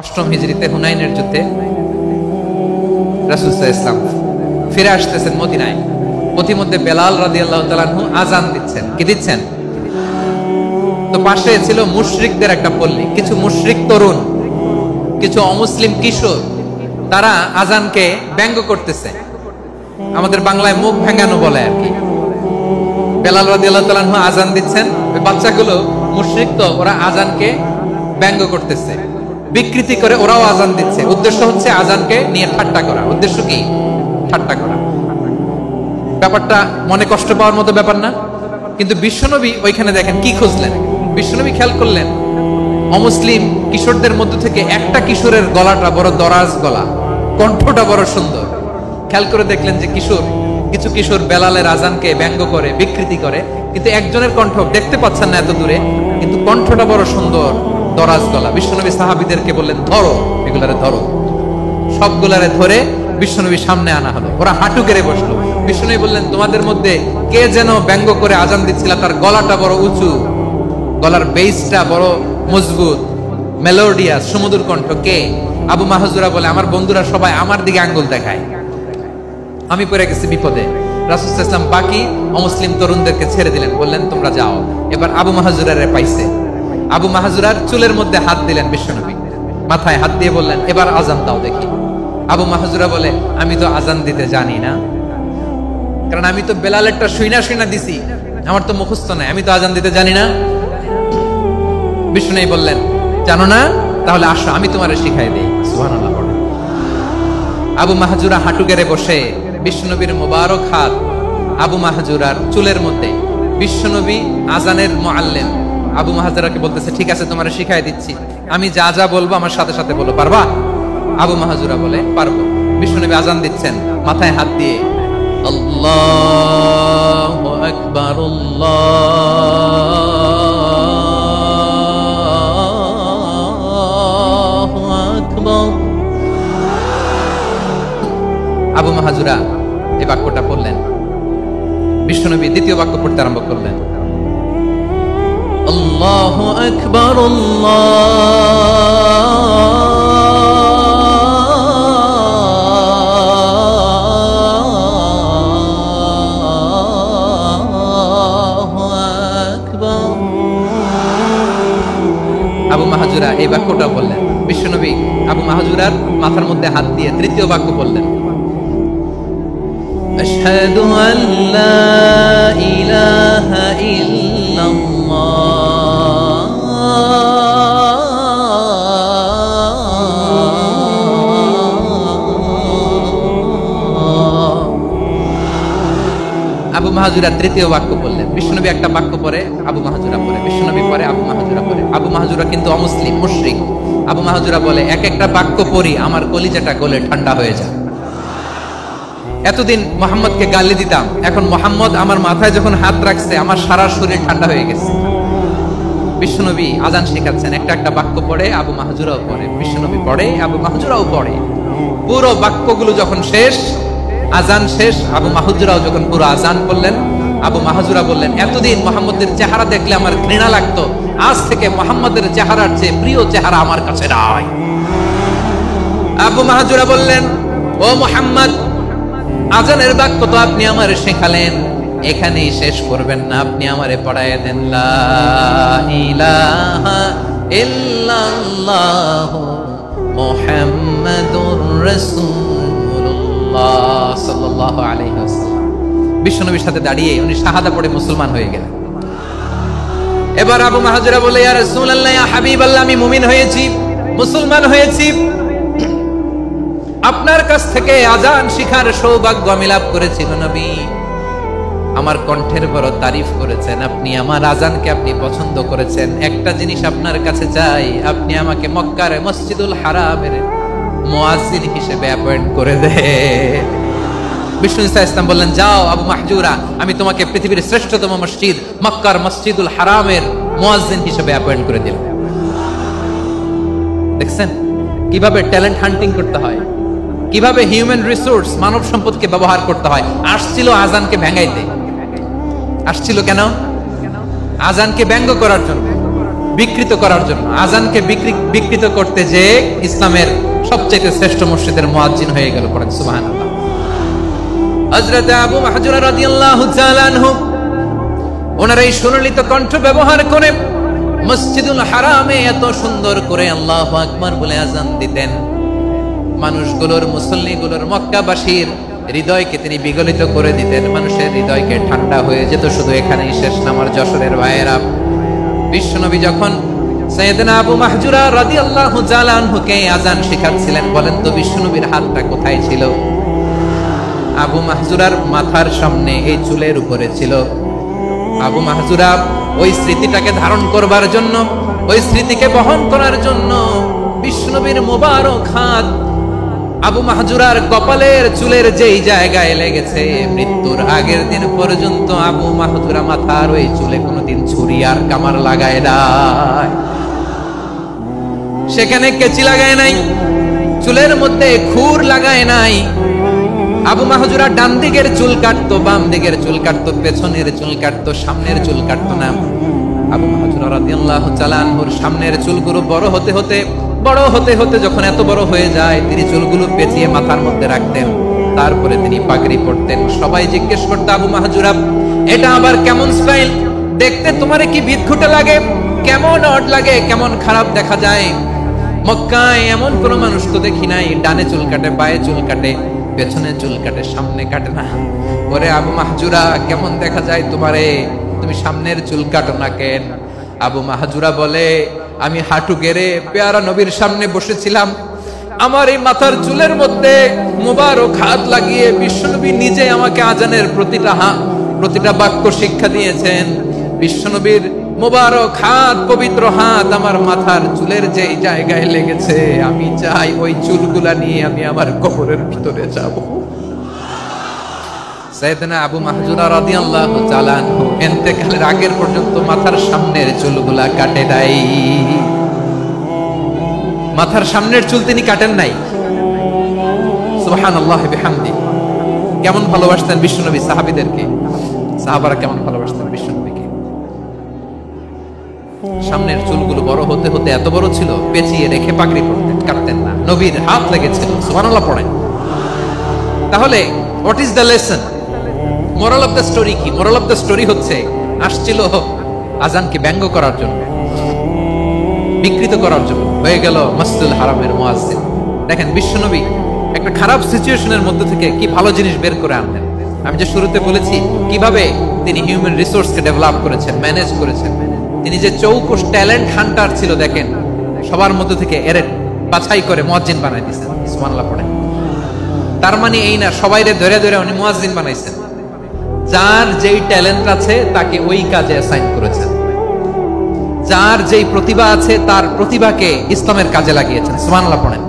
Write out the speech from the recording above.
অষ্টম হিজরিতে হুনাইনের যুদ্ধে রাসূল সাল্লাল্লাহু আলাইহি ওয়াসাল্লাম ফিরে আসতেছেন মদিনায়। পথিমধ্যে বেলাল রাদিয়াল্লাহু তাআলা আনহু আযান দিচ্ছেন। কি দিচ্ছেন? তো পাশে ছিল মুশরিকদের একটা পল্লী, কিছু মুশরিক তরুণ, কিছু অমুসলিম কিশোর, তারা আযানকে ব্যঙ্গ করতেছে। আমাদের বাংলায় মুখ ভেঙানো বলে আর কি। বেলাল রাদিয়াল্লাহু তাআলা আনহু আযান দিচ্ছেন, ওই বাচ্চাগুলো মুশরিক, তো ওরা আযানকে ব্যঙ্গ করতেছে, বিকৃতি করে ওরাও আযান দিচ্ছে। উদ্দেশ্য হচ্ছে আযানকে নিয়ে ঠাট্টা করা। উদ্দেশ্য কি? ঠাট্টা করা। ব্যাপারটা মনে কষ্ট পাওয়ার মতো ব্যাপার না? কিন্তু বিশ্বনবী ওইখানে দেখেন কি খুঁজলেন। বিশ্বনবী খেয়াল করলেন অমুসলিম কিশোরদের মধ্য থেকে একটা কিশোরের গলাটা বড় দরাজ গলা, কণ্ঠটা বড় সুন্দর। খেয়াল করে দেখলেন যে কিছু কিশোর বেলালের আযানকে ব্যঙ্গ করে, বিকৃতি করে, কিন্তু একজনের কণ্ঠ দেখতে পাচ্ছেন না এত দূরে, কিন্তু কণ্ঠটা বড় সুন্দর, দরাজ গলা। বিশ্বনবী সাহাবীদেরকে বললেন, ধরো, এগুলারে ধরো। সবগুলারে ধরে বিশ্বনবী সামনে আনা হলো। ওরা হাঁটু গেড়ে বসলো। বিশ্বনবী বললেন, তোমাদের মধ্যে কে যেন ব্যঙ্গ করে আযান দিচ্ছিল, তার গলাটা বড় উঁচু, গলার বেসটা বড় মজবুত, মেলোডিয়াস, সুমধুর কণ্ঠ, কে? আবু মাহজুরা বলে, আমার বন্ধুরা সবাই আমার দিকে আঙ্গুল দেখায়, আমি পড়ে গেছি বিপদে। রাসূল সাল্লাল্লাহু আলাইহি ওয়াসাল্লাম বাকি অমুসলিম তরুণদেরকে ছেড়ে দিলেন, বললেন তোমরা যাও। এবার আবু মাহজুরারে পাইছে। আবু মাহজুরার চুলের মধ্যে হাত দিলেন বিশ্বনবী, মাথায় হাত দিয়ে বললেন, এবার আযান দাও দেখি। আবু মাহজুরা বলে, আমি তো আযান দিতে জানি না, কারণ আমি তো বেলালেরটা শুইনা দিছি, আমার তো মুখস্থ নাই, আমি তো আযান দিতে জানি না। বিশ্বনবী বললেন, জানো না? তাহলে আসো, আমি তোমারে শিখাই দেই। সুবহানাল্লাহ। আবু মাহজুরা হাঁটু গেড়ে বসে, বিশ্বনবীর মোবারক হাত আবু মাহজুরার চুলের মধ্যে। বিশ্বনবী আযানের মুআল্লিম আবু মাহজুরাকে বলতেছে, ঠিক আছে, তোমারে শিখাই দিচ্ছি, আমি যা যা বলবো আমার সাথে সাথে বলো, পারবা? আবু মাহজুরা বলে, পারবো। বিশ্বনবী আযান দিচ্ছেন, মাথায় হাত দিয়ে আল্লাহু আকবার, আল্লাহু আকবার। আবু মাহজুরা এই বাক্যটা পড়লেন। বিশ্বনবী দ্বিতীয় বাক্য পড়তে আরম্ভ করলেন, আল্লাহু আকবার, আল্লাহু আকবার। আবু মাহজুরা এই বাক্যটা বললেন। বিশ্বনবী আবু মাহজুরার মাথার মধ্যে হাত দিয়ে তৃতীয় বাক্য বললেন, আশহাদু আল্লা ইলাহা ইল্লাল্লাহ, আবু মাহজুরা তৃতীয় বাক্য বললেন। বিশ্বনবী একটা বাক্য পরে আবু মাহজুরা পড়ে, বিশ্বনবী পরে আবু মাহজুরা পড়ে। আবু মাহজুরা কিন্তু অমুসলিম, মুশরিক। আবু মাহজুরা বলে, এক একটা বাক্য পড়ি আমার কলিজাটা গলে ঠান্ডা হয়ে যায়। এতদিন মুহাম্মদকে গালি দিতাম, এখন মুহাম্মদ আমার মাথায় যখন হাত রাখছে আমার সারা শরীর ঠান্ডা হয়ে গেছে। বিশ্বনবী আযান শেখাচ্ছেন, একটা একটা বাক্য পড়ে আবু মাহজুরাও পড়ে, বিশ্বনবী পড়ে, আবু মাহজুরাও পড়ে। পুরো বাক্যগুলো যখন শেষ, আযান শেষ, আবু মাহজুরাও যখন পুরো আযান করলেন, আবু মাহজুরা বললেন, এতদিন মুহাম্মদের চেহারা দেখলে আমার ঘৃণা লাগতো, আজ থেকে মুহাম্মদের চেহারার চেয়ে প্রিয় চেহারা আমার কাছে নাই। আবু মাহজুরা বললেন, ও মুহাম্মদ, আযানের বাক্য তো আপনি আমারে শেখালেন, এখানেই শেষ করবেন না, আপনি আমারে পড়ায় দেন, লা ইলাহা ইল্লাল্লাহ মুহাম্মাদুর রাসূলুল্লাহ সাল্লাল্লাহু আলাইহি ওয়াসাল্লাম। বিশ্বনবীর সাথে দাঁড়িয়ে উনি শাহাদা পড়ে মুসলমান হয়ে গেলেন। এবার আবু মাহজুরা বলে, ইয়া রাসূলুল্লাহ, ইয়া হাবিবাল্লাহ, আমি মুমিন হয়েছি, মুসলমান হয়েছি, আপনার কাছ থেকে আযান শিখার সৌভাগ্য আমি লাভ করেছি নবী। আমার কণ্ঠের বড় তারিফ করেছেন আপনি, আমার আযানকে আপনি পছন্দ করেছেন। একটা জিনিস আপনার কাছে চাই, আপনি আমাকে মক্কার মসজিদুল হারামের মুয়াজ্জিন হিসেবে অ্যাপয়েন্ট করে দেন। বিষ্ণু ইসলাম বললেন, যাও আবু মাহজুরা, আমি তোমাকে পৃথিবীর শ্রেষ্ঠতম মসজিদ মক্কার মসজিদুল হারামের মুয়াজ্জিন হিসেবে অ্যাপয়েন্ট করে দিলাম। দেখছেন কিভাবে ট্যালেন্ট হান্টিং করতে হয়, কিভাবে হিউম্যান রিসোর্স, মানব সম্পদকে ব্যবহার করতে হয়। আসছিল আযানকে ভেঙাইতে, আসছিল কেন? আযানকে ব্যঙ্গ করার জন্য। বিকৃত করার জন্য, আজানকে বিকৃত করতে যে ইসলামের সবচেয়ে শ্রেষ্ঠ মসজিদের মুয়াজ্জিন হয়ে গেল। পড়েন সুবহানাল্লাহ। হযরত আবু মাহজুরা রাদিয়াল্লাহু তাআলা আনহু ওনার এই সুললিত কণ্ঠ ব্যবহার করে মসজিদুল হারামে এত সুন্দর করে আল্লাহু আকবার বলে আজান দিতেন, মানুষগুলোর, মুসল্লিগুলোর, মক্কাবাসীর হৃদয়কে তিনি বিগলিত করে দিতেন, মানুষের হৃদয়কে ঠান্ডা হয়ে যেত। শুধু এখানেই শেষ না আমার যশোরের ভাইয়েরা, বিশ্বনবী যখন সাইয়েদনা আবু মাহজুরা রাদিয়াল্লাহু তাআলা আনহুকে আজান শেখাচ্ছিলেন, বলেন তো বিশ্বনবীর হাতটা কোথায় ছিল? আবু মাহজুরার মাথার সামনে, এই চুলের উপরে ছিল। আবু মাহজুরা ওই স্মৃতিটাকে ধারণ করবার জন্য, ওই স্মৃতিকে বহন করার জন্য বিশ্বনবীর মোবারক হাত আবু মাহজুরার কপালের চুলের যেই জায়গায় লেগেছে, মৃত্যুর আগের দিন পর্যন্ত আবু মাহজুরা মাথার ওই চুলে কোনোদিন ছুরি আর কামার লাগায় নাই, সেখানে কেচি লাগায় নাই, চুলের মধ্যে খুর লাগায় নাই। আবু মাহজুরা ডান দিকের চুল কাটতো, বাম দিকের চুল কাটতো, পেছনের চুল কাটতো, সামনের চুল কাটতো না। আবু মাহজুরা রাদিয়াল্লাহু তাআলা আনহুর সামনের চুলগুলো বড় হতে হতে যখন এত বড় হয়ে যায়, তিনি চুলগুলো পেঁচিয়ে মাথার মধ্যে রাখতেন, তারপরে তিনি পাগড়ি পরতেন। সবাই জিজ্ঞেস করতো, আবু মাহজুরা এটা আবার কেমন স্টাইল? দেখতে তোমারে কি বিদঘুটে লাগে? কেমন অড লাগে? কেমন খারাপ দেখা যায়? মক্কায় এমন কোন মানুষ তো দেখি নাই, ডানে চুল কাটে, বায়ে চুল কাটে, পেছনে চুল কাটে, সামনে কাটে না। ওরে আবু মাহজুরা কেমন দেখা যায় তোমারে? তুমি সামনের চুল কাটো না কেন? আবু মাহজুরা বলে, আমি হাঁটু গেড়ে পেয়ারা নবীর সামনে বসেছিলাম, আমার এই মাথার চুলের মধ্যে মুবারক হাত লাগিয়ে বিশ্বনবী নিজে আমাকে আজানের প্রতিটা বাক্য শিক্ষা দিয়েছেন। বিশ্বনবীর মুবারক হাত, পবিত্র হাত আমার মাথার চুলের যে জায়গায় লেগেছে, আমি চাই ওই চুলগুলা নিয়ে আমি আমার কবরের ভিতরে যাব। সাইয়েদনা আবু মাহজুরা রাদিয়াল্লাহু তাআলা আনহু ইন্তেকালের আগের পর্যন্ত মাথার সামনের চুলগুলা কাটে নাই, মাথার সামনের চুল তিনি কাটেন নাই। সুবহানাল্লাহি বিহামদি। কেমন ভালোবাসতেন বিশ্বনবী সাহাবীদেরকে, সাহাবারা কেমন ভালোবাসতেন বিশ্বনবীকে। সামনের চুলগুলো বড় হতে হতে এত বড় ছিল, পেঁচিয়ে রেখে পাগড়ি পরতেন, কাটতেন না। নবীর হাত লেগেছিল। সুবহানাল্লাহ পড়েন। তাহলে what is the lesson? Moral of the story কি? মোরাল অফ দ্য স্টোরি হচ্ছে, আসছিল আজানকে ব্যঙ্গ করার জন্য, বিকৃত করার জন্য, হয়ে গেল মসজিদুল হারামের মুয়াজ্জিন। দেখেন বিশ্বনবী একটা খারাপ সিচুয়েশনের মধ্যে থেকে কি ভালো জিনিস বের করে আনলেন। আমি যে শুরুতে বলেছি কিভাবে তিনি হিউম্যান রিসোর্সকে ডেভেলপ করেছেন, ম্যানেজ করেছেন। তিনি যে চৌকস ট্যালেন্ট হান্টার ছিল, দেখেন সবার মধ্যে থেকে এরে বাছাই করে মুয়াজ্জিন বানাই দিয়েছেন। সুবহানাল্লাহ পড়েন। তার মানে এই না সবাইরে ধরে ধরে উনি মুয়াজ্জিন বানাইছেন। যার যেই ট্যালেন্ট আছে তাকে ওই কাজে অ্যাসাইন করেছেন, যার যেই প্রতিভা আছে তার প্রতিভাকে ইসলামের কাজে লাগিয়েছেন। সুবহানাল্লাহ পড়েন।